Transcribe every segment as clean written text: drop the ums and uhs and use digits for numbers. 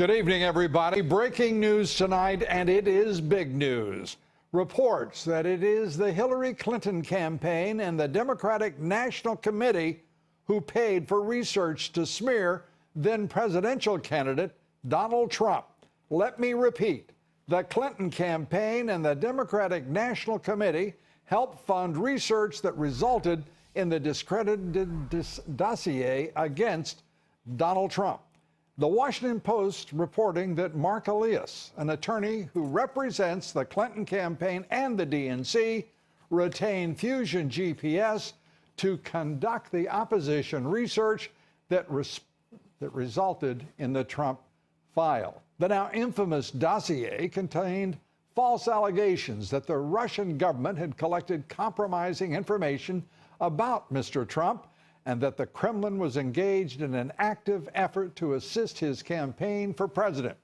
Good evening, everybody. Breaking news tonight, and it is big news. Reports that it is the Hillary Clinton campaign and the Democratic National Committee who paid for research to smear then presidential candidate Donald Trump. Let me repeat. The Clinton campaign and the Democratic National Committee helped fund research that resulted in the discredited dossier against Donald Trump. The Washington Post reporting that Mark Elias, an attorney who represents the Clinton campaign and the DNC, retained Fusion GPS to conduct the opposition research that resulted in the Trump file. The now infamous dossier contained false allegations that the Russian government had collected compromising information about Mr. Trump and that the Kremlin was engaged in an active effort to assist his campaign for president.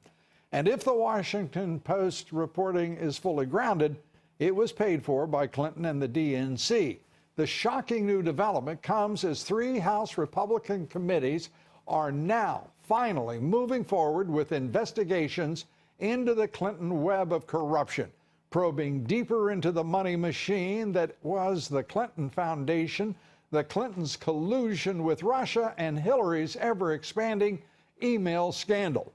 And if the Washington Post reporting is fully grounded, it was paid for by Clinton and the DNC. The shocking new development comes as three House Republican committees are now finally moving forward with investigations into the Clinton web of corruption, probing deeper into the money machine that was the Clinton Foundation, the Clintons' collusion with Russia, and Hillary's ever-expanding email scandal.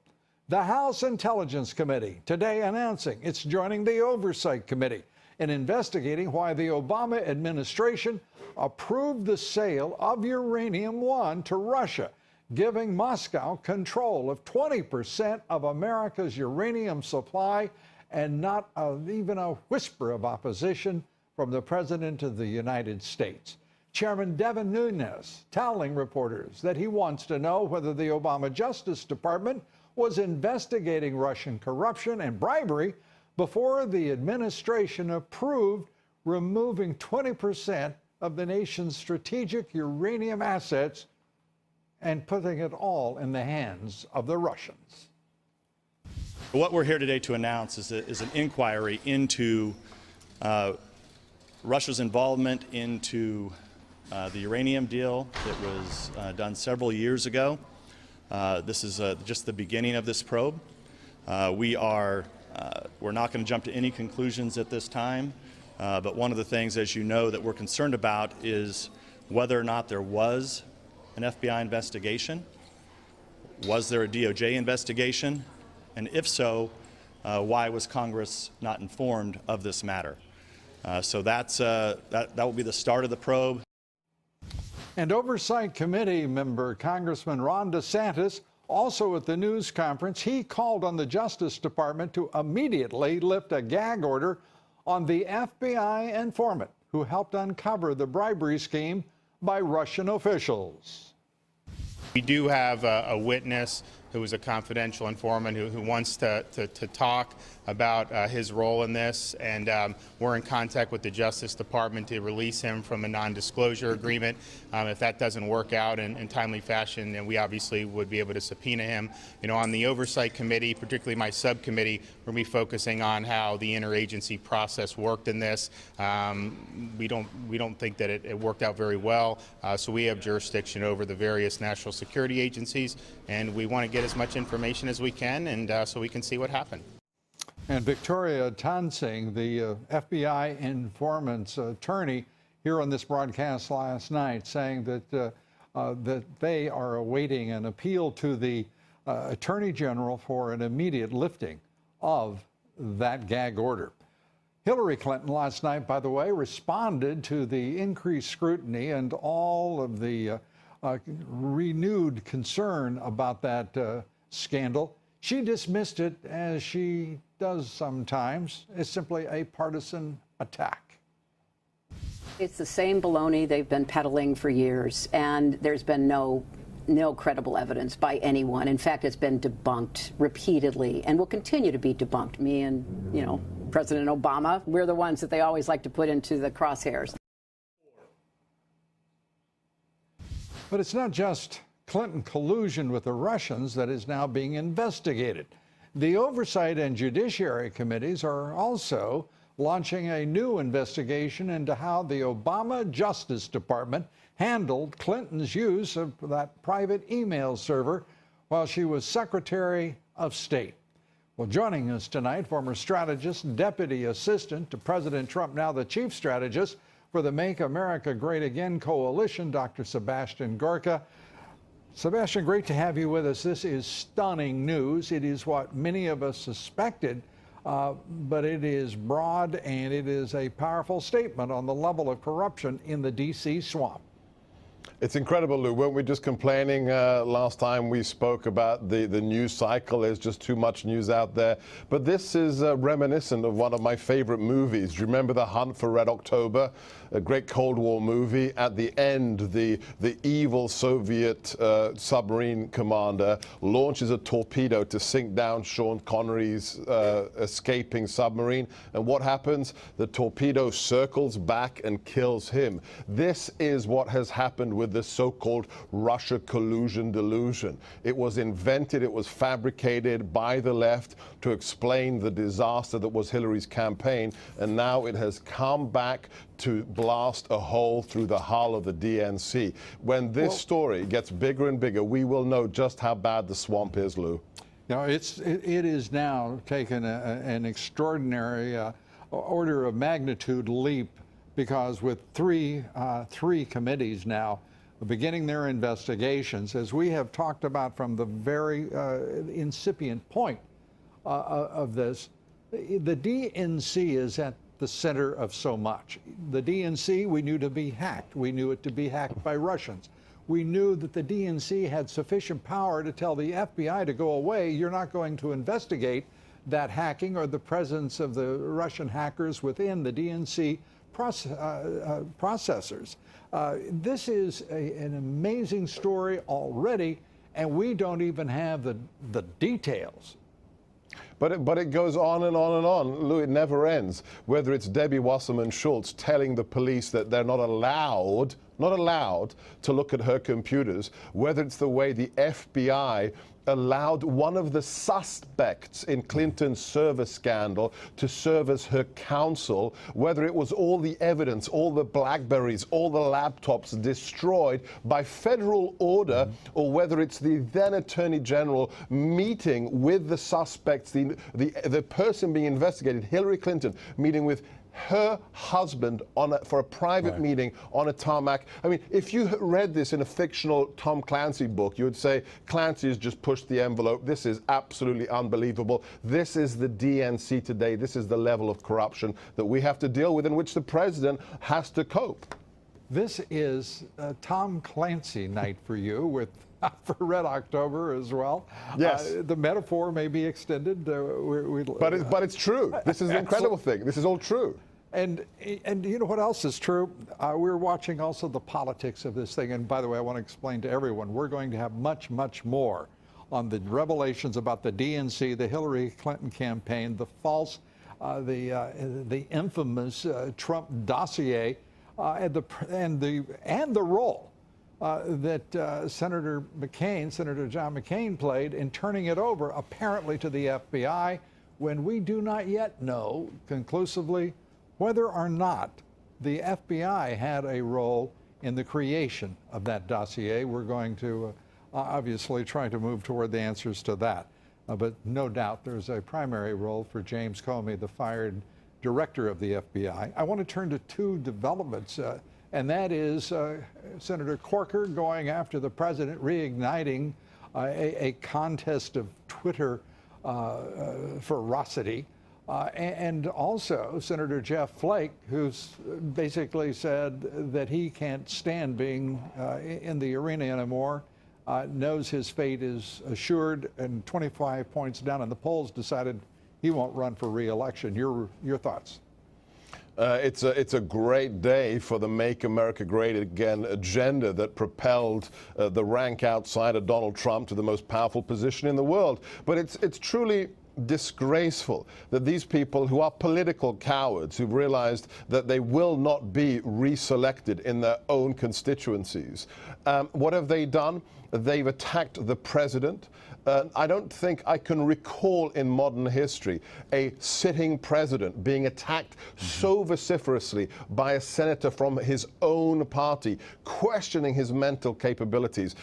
The House Intelligence Committee today announcing it's joining the Oversight Committee in investigating why the Obama administration approved the sale of Uranium-1 to Russia, giving Moscow control of 20% of America's uranium supply, and not even a whisper of opposition from the President of the United States. Chairman Devin Nunes telling reporters that he wants to know whether the Obama Justice Department was investigating Russian corruption and bribery before the administration approved removing 20% of the nation's strategic uranium assets and putting it all in the hands of the Russians. What we're here today to announce is an inquiry into Russia's involvement into the uranium deal that was done several years ago. This is just the beginning of this probe. We're not going to jump to any conclusions at this time, but one of the things, as you know, that we're concerned about is whether or not there was an FBI investigation. Was there a DOJ investigation? And if so, why was Congress not informed of this matter? So that will be the start of the probe. And Oversight Committee member Congressman Ron DeSantis, also at the news conference, he called on the Justice Department to immediately lift a gag order on the FBI informant who helped uncover the bribery scheme by Russian officials. We do have a witness who is a confidential informant who wants to talk about his role in this, and we're in contact with the Justice Department to release him from a non-disclosure agreement. If that doesn't work out in timely fashion, then we obviously would be able to subpoena him. You know, on the Oversight Committee, particularly my subcommittee, we're going to be focusing on how the interagency process worked in this. We don't think that it worked out very well, so we have jurisdiction over the various national security agencies, and we want to get as much information as we can, and so we can see what happened. And Victoria Tansing, the FBI informant's attorney, here on this broadcast last night, saying that that they are awaiting an appeal to the Attorney General for an immediate lifting of that gag order. Hillary Clinton last night, by the way, responded to the increased scrutiny and all of the renewed concern about that scandal. She dismissed it, as she does sometimes, as simply a partisan attack. It's the same baloney they've been peddling for years, and there's been no credible evidence by anyone. In fact, it's been debunked repeatedly and will continue to be debunked. Me and, you know, President Obama, we're the ones that they always like to put into the crosshairs. But it's not just Clinton collusion with the Russians that is now being investigated. The Oversight and Judiciary Committees are also launching a new investigation into how the Obama Justice Department handled Clinton's use of that private email server while she was Secretary of State. Well, joining us tonight, former strategist, deputy assistant to President Trump, now the chief strategist for the Make America Great Again coalition, Dr. Sebastian Gorka. Sebastian, great to have you with us. This is stunning news. It is what many of us suspected, but it is broad and it is a powerful statement on the level of corruption in the D.C. swamp. It's incredible, Lou. Weren't we just complaining last time we spoke about the news cycle? There's just too much news out there. But this is reminiscent of one of my favorite movies. Do you remember The Hunt for Red October? A great Cold War movie. At the end, the evil Soviet submarine commander launches a torpedo to sink down Sean Connery's escaping submarine. And what happens? The torpedo circles back and kills him. This is what has happened with the so-called Russia collusion delusion. It was invented, it was fabricated by the left to explain the disaster that was Hillary's campaign, and now it has come back to blast a hole through the hull of the DNC. When this story gets bigger and bigger, we will know just how bad the swamp is, Lou. Now, it is now taken an extraordinary order of magnitude leap, because with three committees now beginning their investigations, as we have talked about from the very incipient point of this, the DNC is at the center of so much. The DNC we knew to be hacked. We knew it to be hacked by Russians. We knew that the DNC had sufficient power to tell the FBI to go away. You're not going to investigate that hacking or the presence of the Russian hackers within the DNC processors. This is an amazing story already, and we don't even have the details. But it goes on and on and on. Lou, it never ends. Whether it's Debbie Wasserman Schultz telling the police that they're not allowed to look at her computers, whether it's the way the FBI allowed one of the suspects in Clinton's server scandal to serve as her counsel, whether it was all the evidence, all the Blackberries, all the laptops destroyed by federal order, or whether it's the then Attorney General meeting with the suspects, the person being investigated, Hillary Clinton, meeting with her husband for a private meeting on a tarmac. I mean, if you read this in a fictional Tom Clancy book, you would say Clancy has just pushed the envelope. This is absolutely unbelievable. This is the DNC today. This is the level of corruption that we have to deal with, in which the president has to cope. This is Tom Clancy night for you, for Red October as well. Yes. The metaphor may be extended. But it's true. This is an incredible thing. This is all true. And you know what else is true? We're watching also the politics of this thing. And by the way, I want to explain to everyone, we're going to have much, much more on the revelations about the DNC, the Hillary Clinton campaign, the false, the infamous Trump dossier, and the role that Senator John McCain played in turning it over apparently to the FBI, when we do not yet know conclusively whether or not the FBI had a role in the creation of that dossier. We're going to obviously try to move toward the answers to that. But no doubt there's a primary role for James Comey, the fired director of the FBI. I want to turn to two developments. And that is Senator Corker going after the president, reigniting a contest of Twitter ferocity. And also Senator Jeff Flake, who's basically said that he can't stand being in the arena anymore, knows his fate is assured, and 25 points down in the polls decided he won't run for re-election. Your thoughts? It's a great day for the Make America Great Again agenda that propelled the rank outsider Donald Trump to the most powerful position in the world. But it's truly disgraceful that these people, who are political cowards, who've realized that they will not be reselected in their own constituencies, what have they done? They've attacked the president. I don't think I can recall in modern history a sitting president being attacked so vociferously by a senator from his own party, questioning his mental capabilities.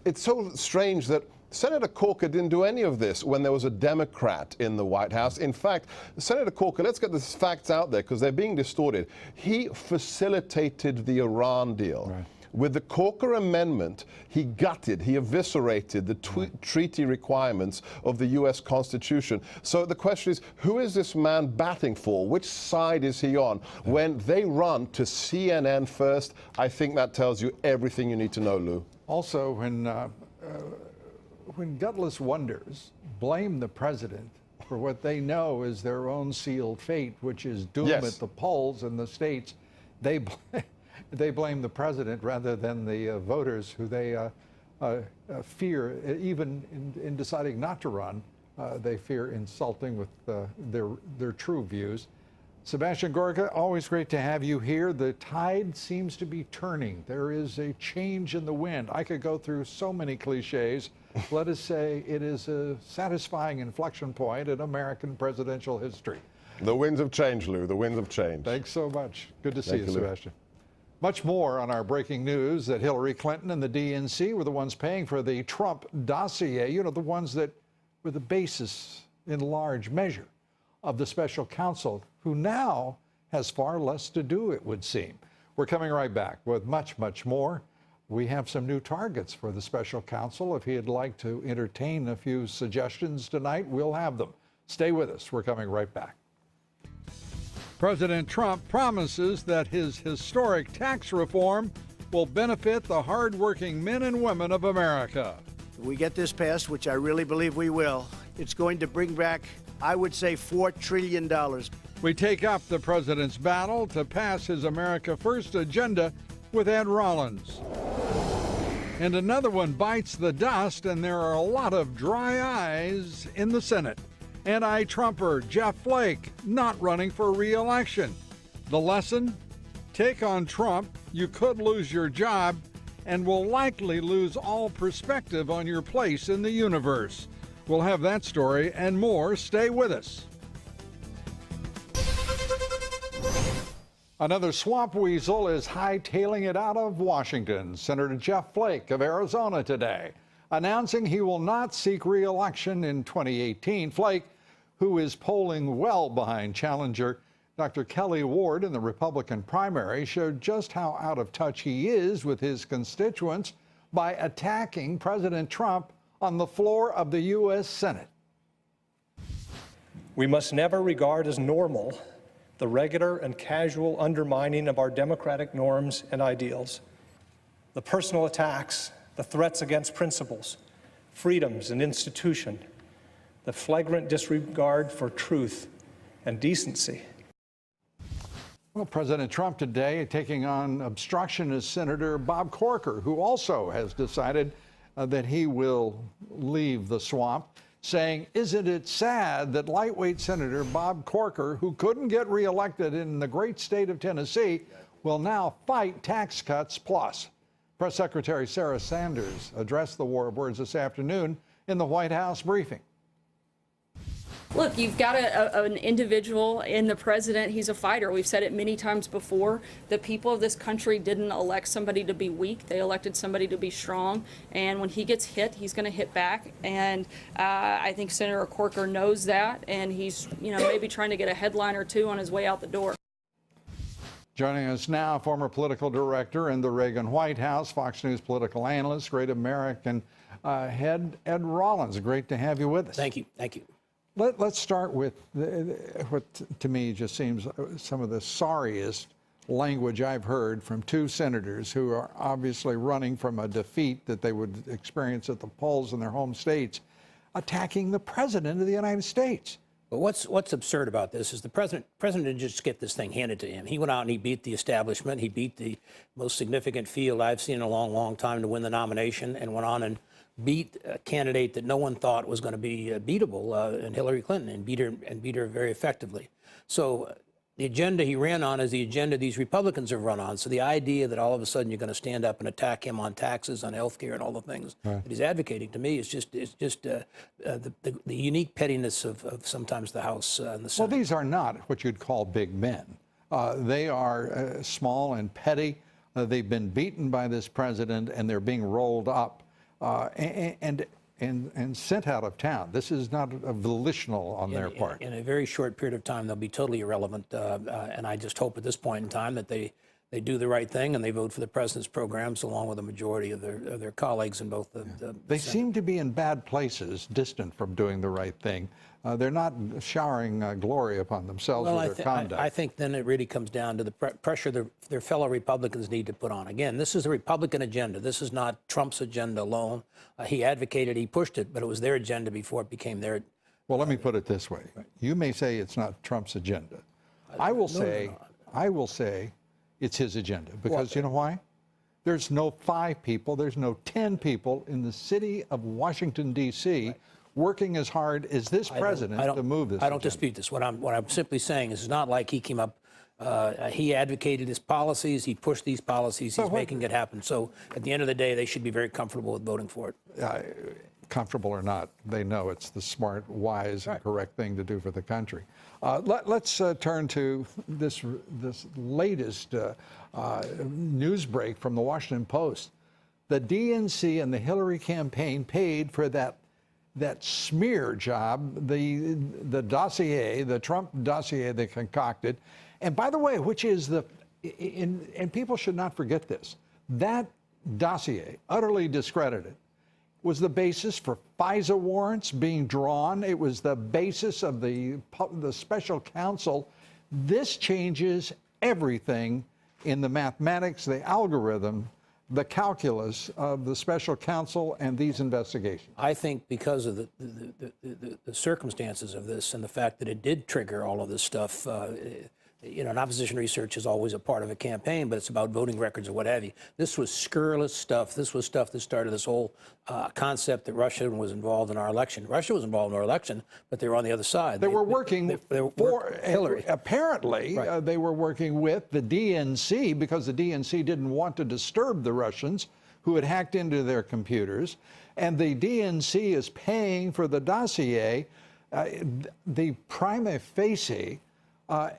It's so strange that Senator Corker didn't do any of this when there was a Democrat in the White House. In fact, Senator Corker, let's get the facts out there because they're being distorted. He facilitated the Iran deal. Right. With the Corker Amendment, he eviscerated the treaty requirements of the U.S. Constitution. So the question is, who is this man batting for? Which side is he on? When they run to CNN first, I think that tells you everything you need to know, Lou. Also, when gutless wonders blame the president for what they know is their own sealed fate, which is doom at the polls in the states, they blame the president rather than the voters who they fear, even in deciding not to run, they fear insulting with their true views. Sebastian Gorka, always great to have you here. The tide seems to be turning. There is a change in the wind. I could go through so many cliches. Let us say it is a satisfying inflection point in American presidential history. The winds of change, Lou. The winds of change. Thanks so much. Good to see you, Lou. Sebastian. Much more on our breaking news that Hillary Clinton and the DNC were the ones paying for the Trump dossier, you know, the ones that were the basis in large measure of the special counsel, who now has far less to do, it would seem. We're coming right back with much, much more. We have some new targets for the special counsel. If he'd like to entertain a few suggestions tonight, we'll have them. Stay with us. We're coming right back. President Trump promises that his historic tax reform will benefit the hardworking men and women of America. If we get this passed, which I really believe we will, it's going to bring back, I would say, $4 trillion. We take up the president's battle to pass his America First agenda with Ed Rollins. And another one bites the dust, and there are a lot of dry eyes in the Senate. Anti-Trumper Jeff Flake not running for re-election. The lesson? Take on Trump, you could lose your job, and will likely lose all perspective on your place in the universe. We'll have that story and more. Stay with us. Another swamp weasel is hightailing it out of Washington. Senator Jeff Flake of Arizona today, announcing he will not seek re-election in 2018. Flake, who is polling well behind challenger Dr. Kelly Ward in the Republican primary, showed just how out of touch he is with his constituents by attacking President Trump on the floor of the U.S. Senate. We must never regard as normal the regular and casual undermining of our democratic norms and ideals. The personal attacks, the threats against principles, freedoms, and institution, the flagrant disregard for truth and decency. Well, President Trump today taking on obstructionist Senator Bob Corker, who also has decided that he will leave the swamp, saying, isn't it sad that lightweight Senator Bob Corker, who couldn't get reelected in the great state of Tennessee, will now fight tax cuts plus. Press Secretary Sarah Sanders addressed the war of words this afternoon in the White House briefing. Look, you've got an individual in the president. He's a fighter. We've said it many times before. The people of this country didn't elect somebody to be weak. They elected somebody to be strong. And when he gets hit, he's going to hit back. And I think Senator Corker knows that. And he's, maybe trying to get a headline or two on his way out the door. Joining us now, former political director in the Reagan White House, Fox News political analyst, great American head, Ed Rollins. Great to have you with us. Thank you. Thank you. Let's start with what to me just seems some of the sorriest language I've heard from two senators who are obviously running from a defeat that they would experience at the polls in their home states, attacking the president of the United States. But what's absurd about this is the president didn't just get this thing handed to him. He went out and he beat the establishment. He beat the most significant field I've seen in a long, long time to win the nomination, and went on and beat a candidate that no one thought was going to be beatable in Hillary Clinton, and beat her very effectively. So the agenda he ran on is the agenda these Republicans have run on. So the idea that all of a sudden you're going to stand up and attack him on taxes, on health care, and all the things that he's advocating, to me, is just the unique pettiness of sometimes the House and the Senate. Well, these are not what you'd call big men. They are small and petty. They've been beaten by this president, and they're being rolled up and sent out of town. This is not a volitional on their part. In a very short period of time, they'll be totally irrelevant. And I just hope at this point in time that they do the right thing and they vote for the president's programs along with a majority of their colleagues in both the They seem to be in bad places, distant from doing the right thing. They're not showering glory upon themselves with their conduct. I think then it really comes down to the pressure their fellow Republicans need to put on. Again, this is a Republican agenda. This is not Trump's agenda alone. He advocated, he pushed it, but it was their agenda before it became their. Well, let me put it this way. You may say it's not Trump's agenda. I will say it's his agenda, because you know why? There's no 5 people, there's no 10 people in the city of Washington, D.C. working as hard as this president to move this. I don't dispute this. What I'm simply saying is it's not like he came up, he advocated his policies, he pushed these policies, he's making it happen. So at the end of the day, they should be very comfortable with voting for it. Comfortable or not, they know it's the smart, wise, and correct thing to do for the country. Let's turn to this latest news break from the Washington Post. The DNC and the Hillary campaign paid for that smear job, the dossier, the Trump dossier they concocted. And by the way, which is and people should not forget this, that dossier, utterly discredited, was the basis for FISA warrants being drawn. It was the basis of the special counsel. This changes everything in the mathematics, the algorithm, the calculus of the special counsel and these investigations. I think because of the circumstances of this and the fact that it did trigger all of this stuff, and opposition research is always a part of a campaign, but it's about voting records or what have you. This was scurrilous stuff. This was stuff that started this whole concept that Russia was involved in our election. Russia was involved in our election, but they were on the other side. They were working for Hillary. Apparently, they were working with the DNC because the DNC didn't want to disturb the Russians who had hacked into their computers. And the DNC is paying for the dossier. The prima facie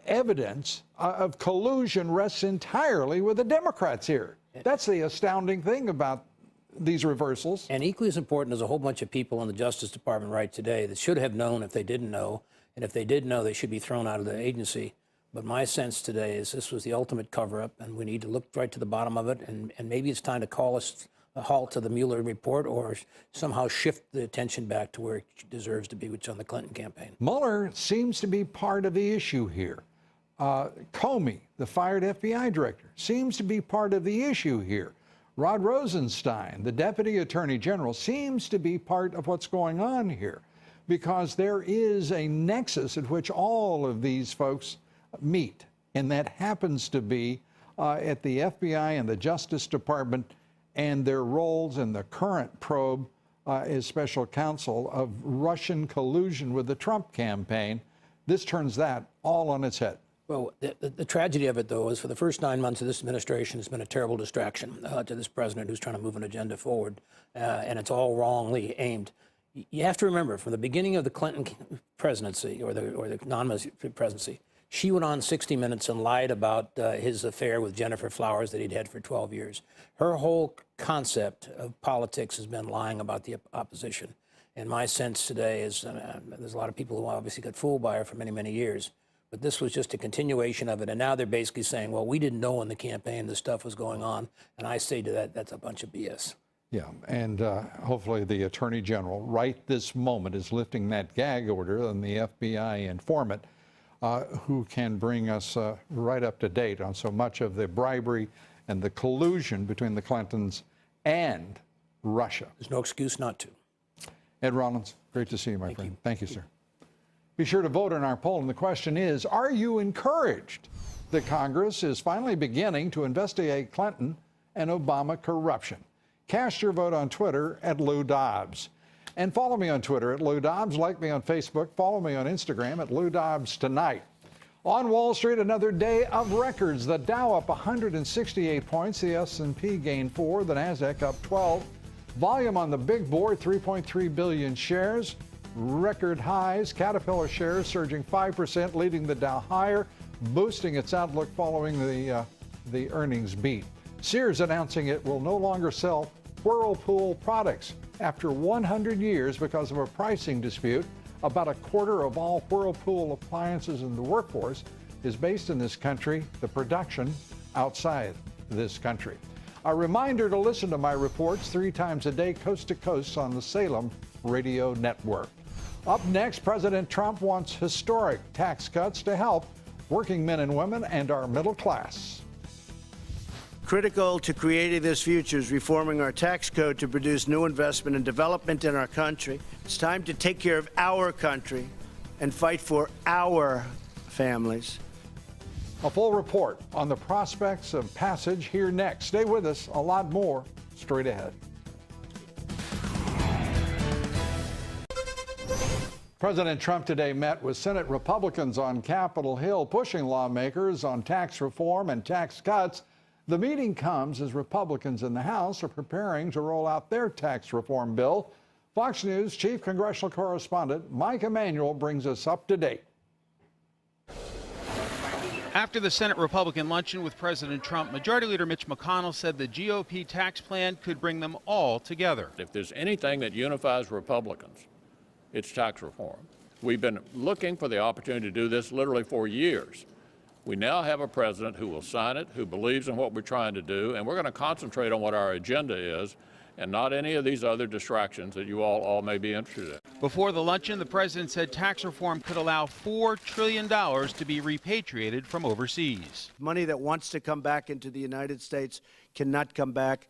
evidence of collusion rests entirely with the Democrats here. That's the astounding thing about these reversals. And equally as important as a whole bunch of people in the Justice Department right today that should have known if they didn't know, and if they did know, they should be thrown out of the agency. But my sense today is this was the ultimate cover-up, and we need to look right to the bottom of it, and maybe it's time to call a halt to the Mueller report or somehow shift the attention back to where it deserves to be, which is on the Clinton campaign. Mueller seems to be part of the issue here. Comey, the fired FBI director, seems to be part of the issue here. Rod Rosenstein, the deputy attorney general, seems to be part of what's going on here, because there is a nexus at which all of these folks meet, and that happens to be at the FBI and the Justice Department and their roles in the current probe as special counsel of Russian collusion with the Trump campaign. This turns that all on its head. Well, the tragedy of it, though, is for the first 9 months of this administration, it's been a terrible distraction to this president who's trying to move an agenda forward, and it's all wrongly aimed. You have to remember, from the beginning of the Clinton presidency or the non-presidency, she went on 60 Minutes and lied about his affair with Jennifer Flowers that he'd had for 12 years. Her whole concept of politics has been lying about the opposition. And my sense today is there's a lot of people who obviously got fooled by her for many, many years. But this was just a continuation of it. And now they're basically saying, well, we didn't know in the campaign this stuff was going on. And I say to that, that's a bunch of BS. Yeah, and hopefully the Attorney General right this moment is lifting that gag order on the FBI informant who can bring us right up to date on so much of the bribery and the collusion between the Clintons and Russia. There's no excuse not to. Ed Rollins, great to see you, my friend. Thank you, sir. Be sure to vote in our poll, and the question is, are you encouraged that Congress is finally beginning to investigate Clinton and Obama corruption? Cast your vote on Twitter at Lou Dobbs. And follow me on Twitter at Lou Dobbs. Like me on Facebook. Follow me on Instagram at Lou Dobbs Tonight. On Wall Street, another day of records. The Dow up 168 points. The S&P gained 4. The Nasdaq up 12. Volume on the big board, 3.3 billion shares. Record highs. Caterpillar shares surging 5%, leading the Dow higher, boosting its outlook following the earnings beat. Sears announcing it will no longer sell Whirlpool products after 100 years because of a pricing dispute. About a quarter of all Whirlpool appliances in the workforce is based in this country, the production outside this country. A reminder to listen to my reports 3 times a day, coast to coast on the Salem Radio Network. Up next, President Trump wants historic tax cuts to help working men and women and our middle class. Critical to creating this future is reforming our tax code to produce new investment and development in our country. It's time to take care of our country and fight for our families. A full report on the prospects of passage here next. Stay with us, a lot more straight ahead. President Trump today met with Senate Republicans on Capitol Hill, pushing lawmakers on tax reform and tax cuts. The meeting comes as Republicans in the House are preparing to roll out their tax reform bill. Fox News chief congressional correspondent Mike Emanuel brings us up to date. After the Senate Republican luncheon with President Trump, Majority Leader Mitch McConnell said the GOP tax plan could bring them all together. If there's anything that unifies Republicans, it's tax reform. We've been looking for the opportunity to do this literally for years. We now have a president who will sign it, who believes in what we're trying to do, and we're going to concentrate on what our agenda is and not any of these other distractions that you all may be interested in. Before the luncheon, the president said tax reform could allow $4 trillion to be repatriated from overseas. Money that wants to come back into the United States cannot come back,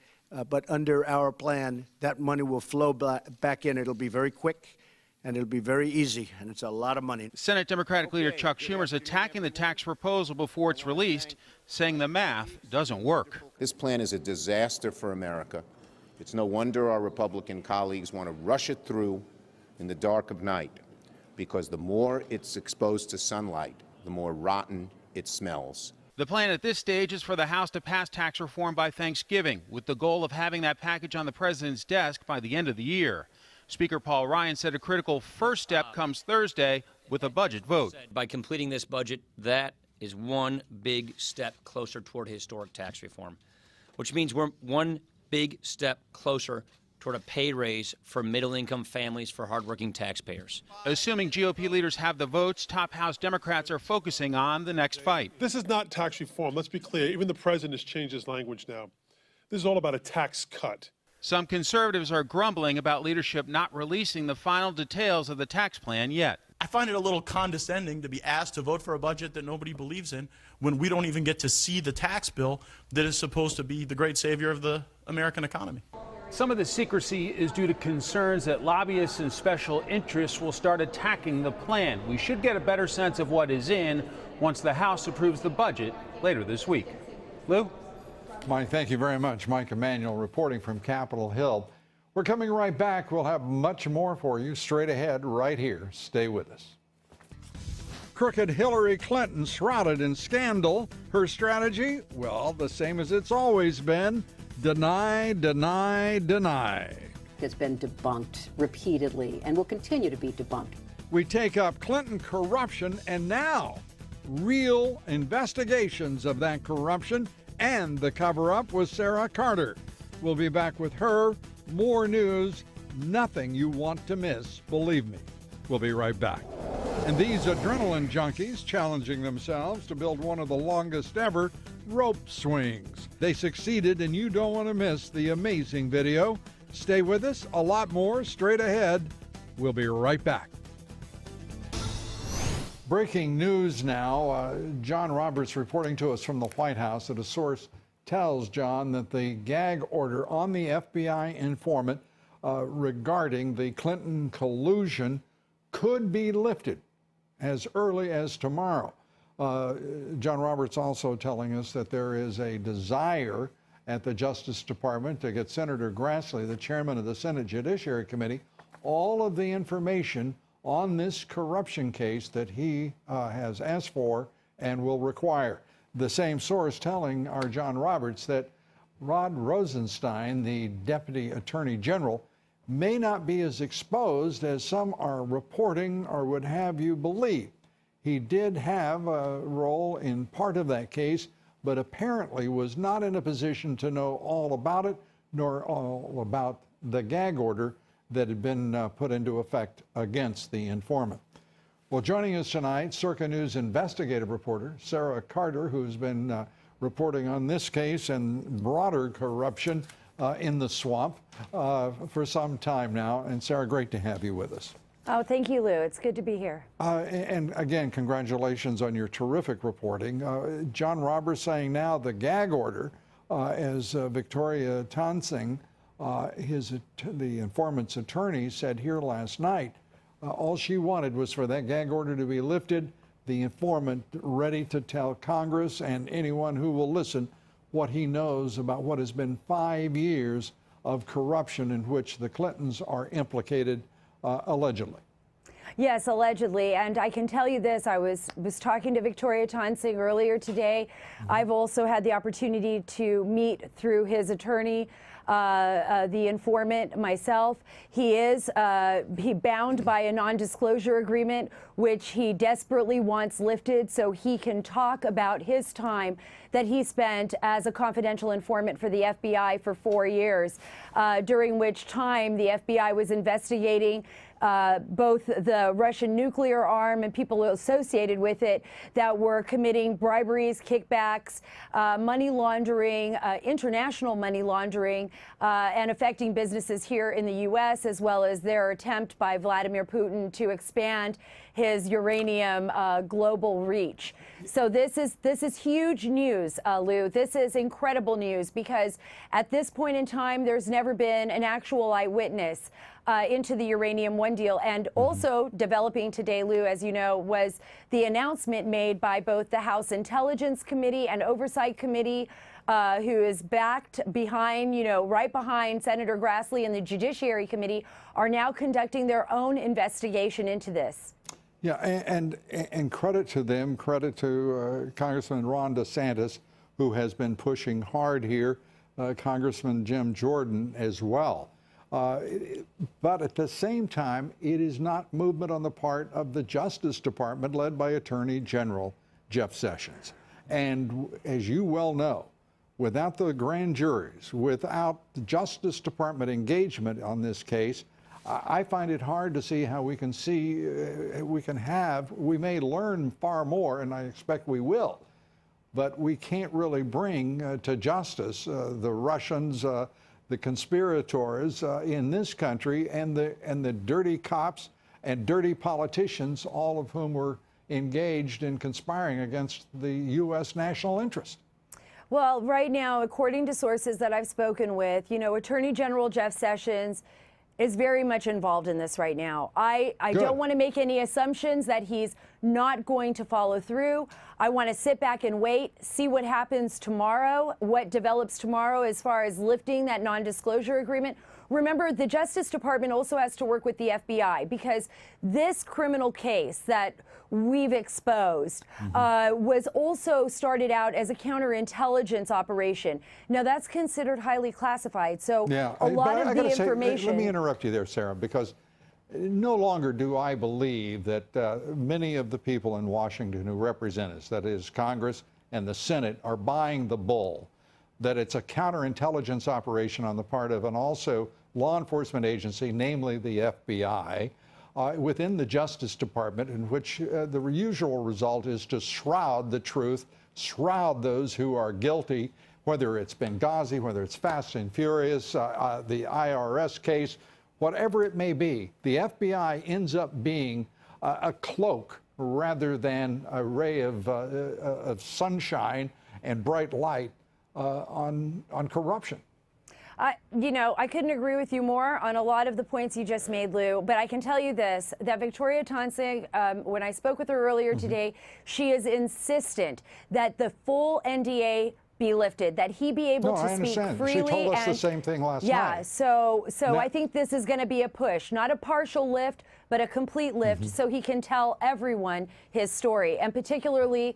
but under our plan, that money will flow back in. It'll be very quick. And it'll be very easy, and it's a lot of money. Senate Democratic leader Chuck Schumer is attacking the tax proposal before it's released, saying the math doesn't work. This plan is a disaster for America. It's no wonder our Republican colleagues want to rush it through in the dark of night, because the more it's exposed to sunlight, the more rotten it smells. The plan at this stage is for the House to pass tax reform by Thanksgiving, with the goal of having that package on the president's desk by the end of the year. Speaker Paul Ryan said a critical first step comes Thursday with a budget vote. By completing this budget, that is one big step closer toward historic tax reform, which means we're one big step closer toward a pay raise for middle-income families, for hardworking taxpayers. Assuming GOP leaders have the votes, top House Democrats are focusing on the next fight. This is not tax reform. Let's be clear. Even the president has changed his language now. This is all about a tax cut. Some conservatives are grumbling about leadership not releasing the final details of the tax plan yet. I find it a little condescending to be asked to vote for a budget that nobody believes in when we don't even get to see the tax bill that is supposed to be the great savior of the American economy. Some of the secrecy is due to concerns that lobbyists and special interests will start attacking the plan. We should get a better sense of what is in once the House approves the budget later this week. Lou? Mike, thank you very much. Mike Emanuel reporting from Capitol Hill. We're coming right back. We'll have much more for you straight ahead right here. Stay with us. Crooked Hillary Clinton shrouded in scandal. Her strategy, well, the same as it's always been. Deny, deny, deny. It's been debunked repeatedly and will continue to be debunked. We take up Clinton corruption and now real investigations of that corruption and the cover-up with Sarah Carter. We'll be back with her. More news, nothing you want to miss, believe me. We'll be right back. And these adrenaline junkies challenging themselves to build one of the longest ever rope swings. They succeeded, and you don't want to miss the amazing video. Stay with us, a lot more straight ahead. We'll be right back. Breaking news now. John Roberts reporting to us from the White House that a source tells John that the gag order on the FBI informant regarding the Clinton collusion could be lifted as early as tomorrow. John Roberts also telling us that there is a desire at the Justice Department to get Senator Grassley, the chairman of the Senate Judiciary Committee, all of the information on this corruption case that he has asked for and will require. The same source telling our John Roberts that Rod Rosenstein, the Deputy Attorney General, may not be as exposed as some are reporting or would have you believe. He did have a role in part of that case, but apparently was not in a position to know all about it, nor all about the gag order that had been put into effect against the informant. Well, joining us tonight, Circa News investigative reporter Sarah Carter, who's been reporting on this case and broader corruption in the swamp for some time now. And Sarah, great to have you with us. Oh, thank you, Lou. It's good to be here. And again, congratulations on your terrific reporting. John Roberts saying now the gag order, as Victoria Tonsing, the informant's attorney, said here last night, all she wanted was for that gag order to be lifted, the informant ready to tell Congress and anyone who will listen what he knows about what has been 5 years of corruption in which the Clintons are implicated, allegedly. Yes, allegedly. And I can tell you this, I was talking to Victoria Tonsing earlier today. I've also had the opportunity to meet through his attorney, the informant, myself. He is bound by a non-disclosure agreement, which he desperately wants lifted so he can talk about his time that he spent as a confidential informant for the FBI for 4 years, during which time the FBI was investigating both the Russian nuclear arm and people associated with it that were committing briberies, kickbacks, money laundering, international money laundering, and affecting businesses here in the U.S., as well as their attempt by Vladimir Putin to expand his uranium global reach. So this is huge news, Lou. This is incredible news because at this point in time, there's never been an actual eyewitness into the Uranium One deal. And also developing today, Lou, as you know, was the announcement made by both the House Intelligence Committee and Oversight Committee, who is backed behind, right behind Senator Grassley and the Judiciary Committee, are now conducting their own investigation into this. Yeah, and credit to them, credit to Congressman Ron DeSantis, who has been pushing hard here, Congressman Jim Jordan as well. But at the same time, it is not movement on the part of the Justice Department led by Attorney General Jeff Sessions. And as you well know, without the grand juries, without the Justice Department engagement on this case, I find it hard to see how we may learn far more, and I expect we will, but we can't really bring to justice the Russians, the conspirators in this country, and the dirty cops and dirty politicians, all of whom were engaged in conspiring against the U.S. national interest. Well, right now, according to sources that I've spoken with, Attorney General Jeff Sessions is very much involved in this right now. I don't want to make any assumptions that he's not going to follow through. I want to sit back and wait, see what happens tomorrow, what develops tomorrow as far as lifting that non-disclosure agreement. Remember, the Justice Department also has to work with the FBI because this criminal case that we've exposed was also started out as a counterintelligence operation. Now, that's considered highly classified. So a lot of the information... Let me interrupt you there, Sarah, because no longer do I believe that many of the people in Washington who represent us, that is Congress and the Senate, are buying the bull, that it's a counterintelligence operation on the part of an also law enforcement agency, namely the FBI, within the Justice Department, in which the usual result is to shroud the truth, shroud those who are guilty, whether it's Benghazi, whether it's Fast and Furious, the IRS case, whatever it may be. The FBI ends up being a cloak rather than a ray of sunshine and bright light on corruption. I couldn't agree with you more on a lot of the points you just made, Lou, but I can tell you this, that Victoria Tonsing, when I spoke with her earlier today, she is insistent that the full NDA be lifted, that he be able to speak freely. She told us the same thing last night. Yeah, so I think this is going to be a push, not a partial lift, but a complete lift, so he can tell everyone his story, and particularly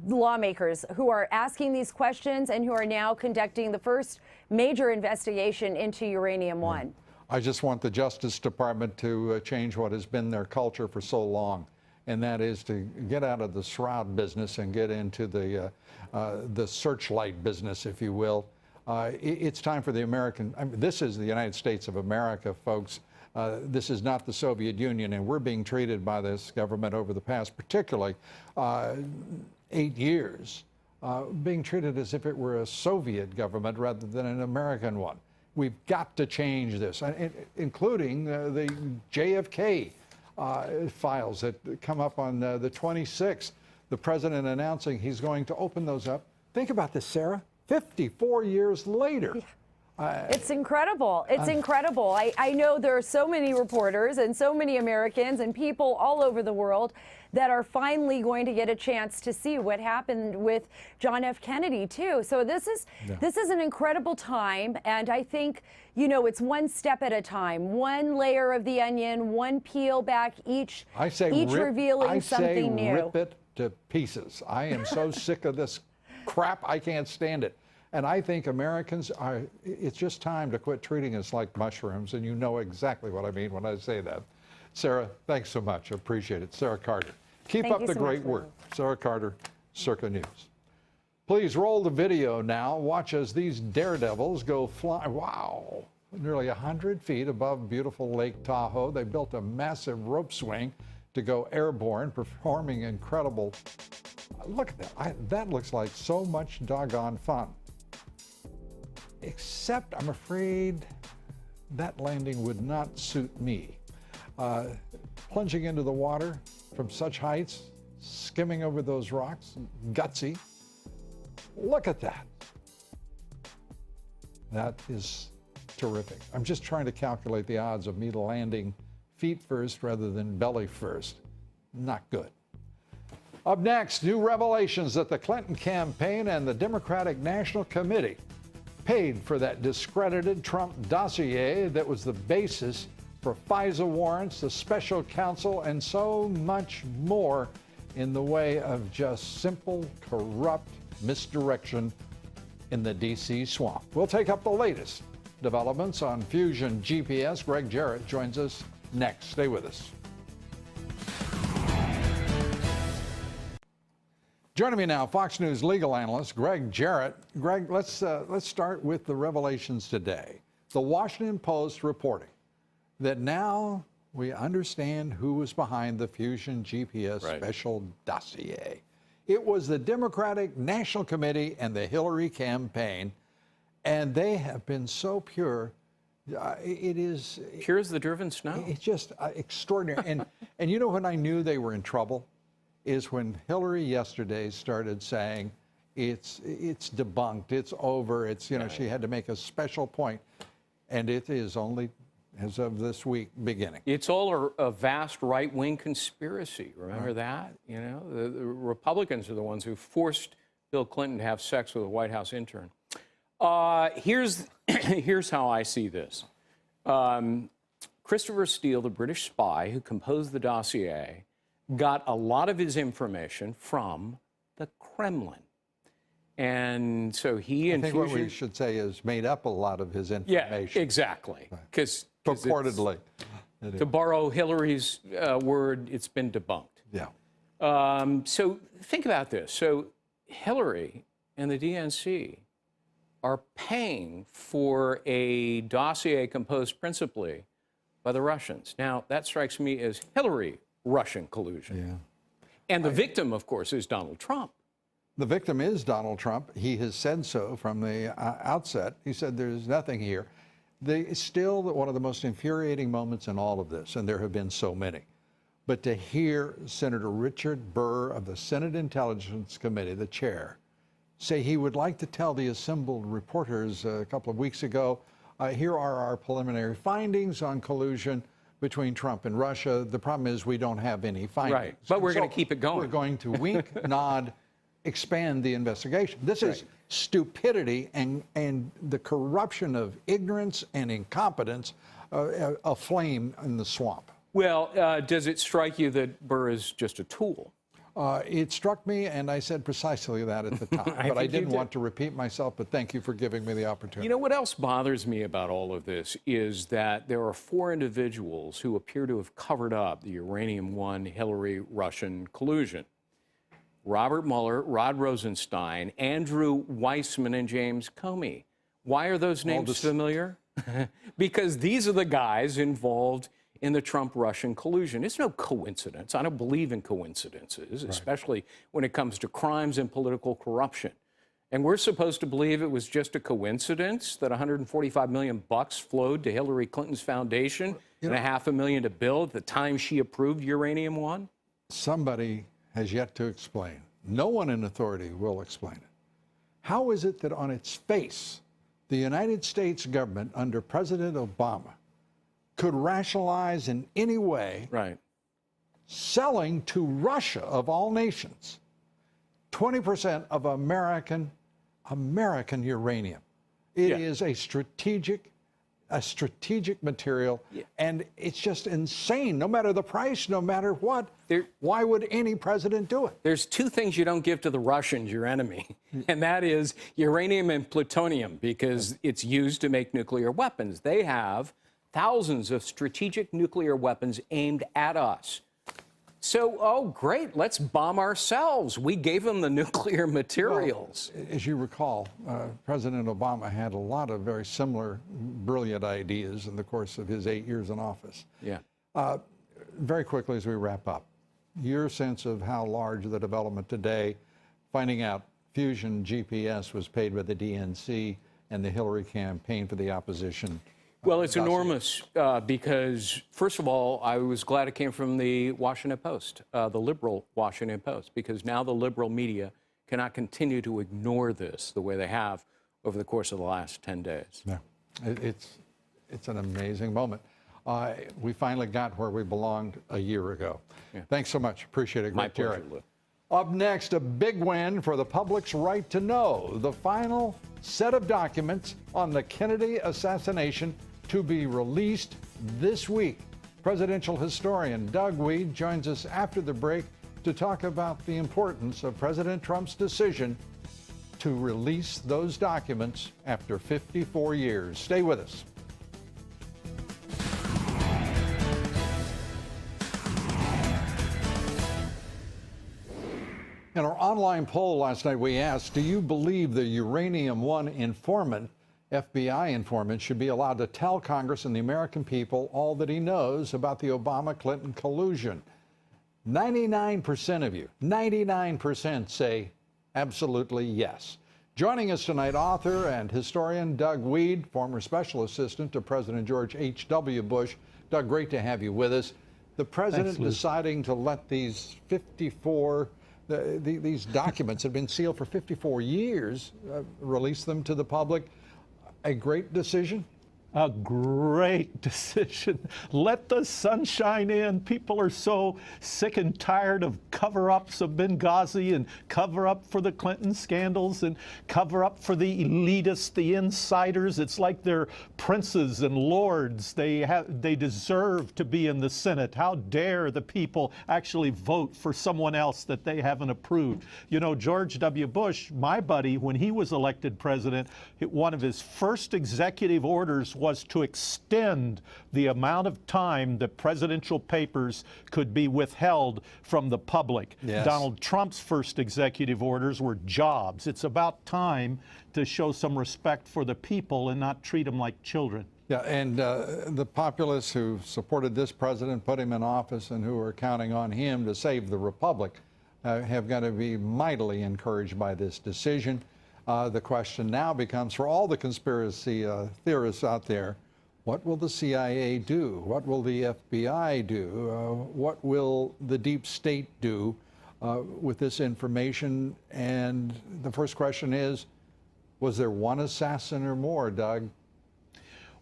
lawmakers who are asking these questions and who are now conducting the first major investigation into Uranium One. I just want the Justice Department to change what has been their culture for so long, and that is to get out of the shroud business and get into the searchlight business, if you will. It's time for the American. I mean, this is the United States of America, folks. This is not the Soviet Union, and we're being treated by this government over the past, particularly 8 years, being treated as if it were a Soviet government rather than an American one. We've got to change this, including the JFK files that come up on the 26th. The president announcing he's going to open those up. Think about this, Sarah. 54 years later. It's incredible. It's incredible. I know there are so many reporters and so many Americans and people all over the world that are finally going to get a chance to see what happened with John F. Kennedy, too. So this is an incredible time. And I think, you know, it's one step at a time, one layer of the onion, one peel back, each revealing something new. Rip it to pieces. I am so sick of this crap. I can't stand it. And I think Americans are, it's just time to quit treating us like mushrooms. And you know exactly what I mean when I say that. Sarah, thanks so much. I appreciate it. Sarah Carter. Keep up the great work. Sarah Carter, Circa News. Please roll the video now. Watch as these daredevils go flying. Wow. Nearly 100 feet above beautiful Lake Tahoe. They built a massive rope swing to go airborne, performing incredible. Look at that. That looks like so much doggone fun. Except I'm afraid that landing would not suit me. Plunging into the water from such heights, skimming over those rocks, gutsy. Look at that. That is terrific. I'm just trying to calculate the odds of me landing feet first rather than belly first. Not good. Up next, new revelations that the Clinton campaign and the Democratic National Committee paid for that discredited Trump dossier that was the basis for FISA warrants, the special counsel, and so much more in the way of just simple, corrupt misdirection in the D.C. swamp. We'll take up the latest developments on Fusion GPS. Greg Jarrett joins us next. Stay with us. Joining me now, Fox News legal analyst Greg Jarrett. Greg, let's start with the revelations today. The Washington Post reporting that now we understand who was behind the Fusion GPS special dossier. It was the Democratic National Committee and the Hillary campaign, and they have been so pure. It is pure as the driven snow. It's just extraordinary. And you know when I knew they were in trouble is when Hillary yesterday started saying it's debunked, it's over, it's, you know, she had to make a special point, and it is only as of this week beginning. It's all a vast right-wing conspiracy. Remember that? You know, the Republicans are the ones who forced Bill Clinton to have sex with a White House intern. Here's how I see this. Christopher Steele, the British spy who composed the dossier, got a lot of his information from the Kremlin. And so he and I think what we should say is made up a lot of his information. Yeah, exactly. Because purportedly. To borrow Hillary's word, it's been debunked. Yeah. So think about this. So Hillary and the DNC are paying for a dossier composed principally by the Russians. Now, that strikes me as Hillary-Russian collusion. Yeah. And the victim, of course, is Donald Trump. The victim is Donald Trump. He has said so from the outset. He said there's nothing here. It's still one of the most infuriating moments in all of this, and there have been so many. But to hear Senator Richard Burr of the Senate Intelligence Committee, the chair, say he would like to tell the assembled reporters a couple of weeks ago, here are our preliminary findings on collusion between Trump and Russia. The problem is we don't have any findings. Right, but we're going to keep it going. We're going to wink, nod, expand the investigation. This is stupidity and the corruption of ignorance and incompetence, a flame in the swamp. Well, does it strike you that Burr is just a tool? It struck me, and I said precisely that at the time. But I didn't want to repeat myself, but thank you for giving me the opportunity. You know what else bothers me about all of this is that there are 4 individuals who appear to have covered up the Uranium One Hillary-Russian collusion. Robert Mueller, Rod Rosenstein, Andrew Weissman, and James Comey. Why are those names familiar? Because these are the guys involved in the Trump-Russian collusion. It's no coincidence. I don't believe in coincidences, especially when it comes to crimes and political corruption. And we're supposed to believe it was just a coincidence that $145 million flowed to Hillary Clinton's foundation and $500,000 to Bill at the time she approved Uranium One? Somebody has yet to explain. No one in authority will explain it. How is it that on its face, the United States government under President Obama could rationalize in any way selling to Russia, of all nations, 20% of American uranium? It is a strategic material, and it's just insane. No matter the price, no matter what, why would any president do it? There's 2 things you don't give to the Russians, your enemy, and that is uranium and plutonium, because it's used to make nuclear weapons. They have thousands of strategic nuclear weapons aimed at us. So, oh, great, let's bomb ourselves. We gave them the nuclear materials. Well, as you recall, President Obama had a lot of very similar brilliant ideas in the course of his 8 years in office. Yeah. Very quickly as we wrap up, your sense of how large the development today, finding out Fusion GPS was paid by the DNC and the Hillary campaign for the opposition. Well, it's enormous because, first of all, I was glad it came from the Washington Post, the liberal Washington Post, because now the liberal media cannot continue to ignore this the way they have over the course of the last 10 days. Yeah, it's an amazing moment. We finally got where we belonged a year ago. Yeah. Thanks so much. Appreciate it. My pleasure, Lou. Up next, a big win for the public's right to know. The final set of documents on the Kennedy assassination to be released this week. Presidential historian Doug Weed joins us after the break to talk about the importance of President Trump's decision to release those documents after 54 years. Stay with us. In our online poll last night, we asked, do you believe the Uranium One informant, FBI informant, should be allowed to tell Congress and the American people all that he knows about the Obama-Clinton collusion? 99% of you, 99% say absolutely yes. Joining us tonight, author and historian Doug Weed, former special assistant to President George H.W. Bush. Doug, great to have you with us. The president deciding to let these 54 these documents have been sealed for 54 years, release them to the public. A great decision? A great decision. Let the sunshine in. People are so sick and tired of cover-ups of Benghazi and cover-up for the Clinton scandals and cover-up for the elitists, the insiders. It's like they're princes and lords. They deserve to be in the Senate. How dare the people actually vote for someone else that they haven't approved? You know, George W. Bush, my buddy, when he was elected president, one of his first executive orders was to extend the amount of time that presidential papers could be withheld from the public. Yes. Donald Trump's first executive orders were jobs. It's about time to show some respect for the people and not treat them like children. Yeah, and the populace who supported this president, put him in office, and who are counting on him to save the republic have got to be mightily encouraged by this decision. The question now becomes, for all the conspiracy theorists out there, what will the CIA do? What will the FBI do? What will the deep state do with this information? And the first question is, was there one assassin or more, Doug?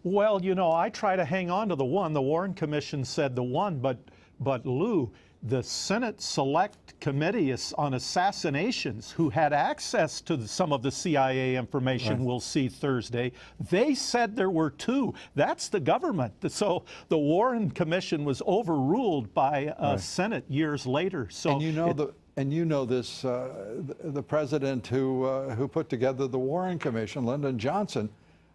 Well, you know, I try to hang on to the one. The Warren Commission said the one, but Lou, the Senate Select Committee on Assassinations, who had access to some of the CIA information we'll see Thursday, they said there were two. That's the government. So the Warren Commission was overruled by Senate years later. So and you know, And you know this, the president who put together the Warren Commission, Lyndon Johnson,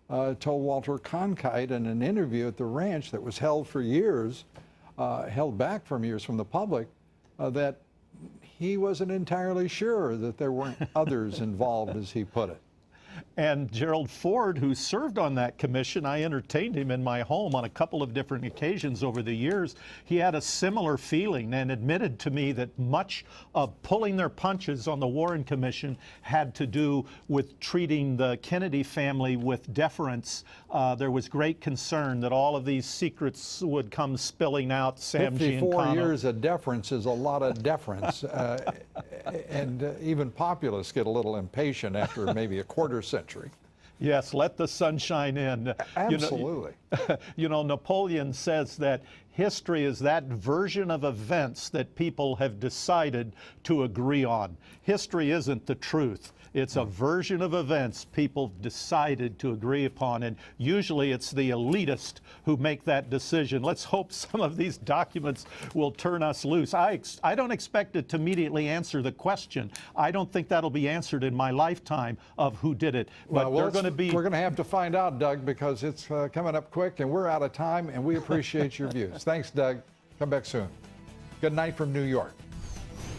told Walter Cronkite in an interview at the ranch that was held for years, held back from years from the public, that he wasn't entirely sure that there weren't others involved, as he put it. And Gerald Ford, who served on that commission, I entertained him in my home on a couple of different occasions over the years. He had a similar feeling and admitted to me that much of pulling their punches on the Warren Commission had to do with treating the Kennedy family with deference. There was great concern that all of these secrets would come spilling out. Sam 54 Giancana. years of deference is a lot of deference. And even populists get a little impatient after maybe a quarter century. Yes, let the sunshine in. Absolutely. You know, Napoleon says that history is that version of events that people have decided to agree on. History isn't the truth. It's a version of events people decided to agree upon, and usually it's the elitist who make that decision. Let's hope some of these documents will turn us loose. I don't expect it to immediately answer the question. I don't think that'll be answered in my lifetime of who did it. But we're going to have to find out, Doug, because it's coming up quick, and we're out of time, and we appreciate your views. Thanks, Doug. Come back soon. Good night from New York.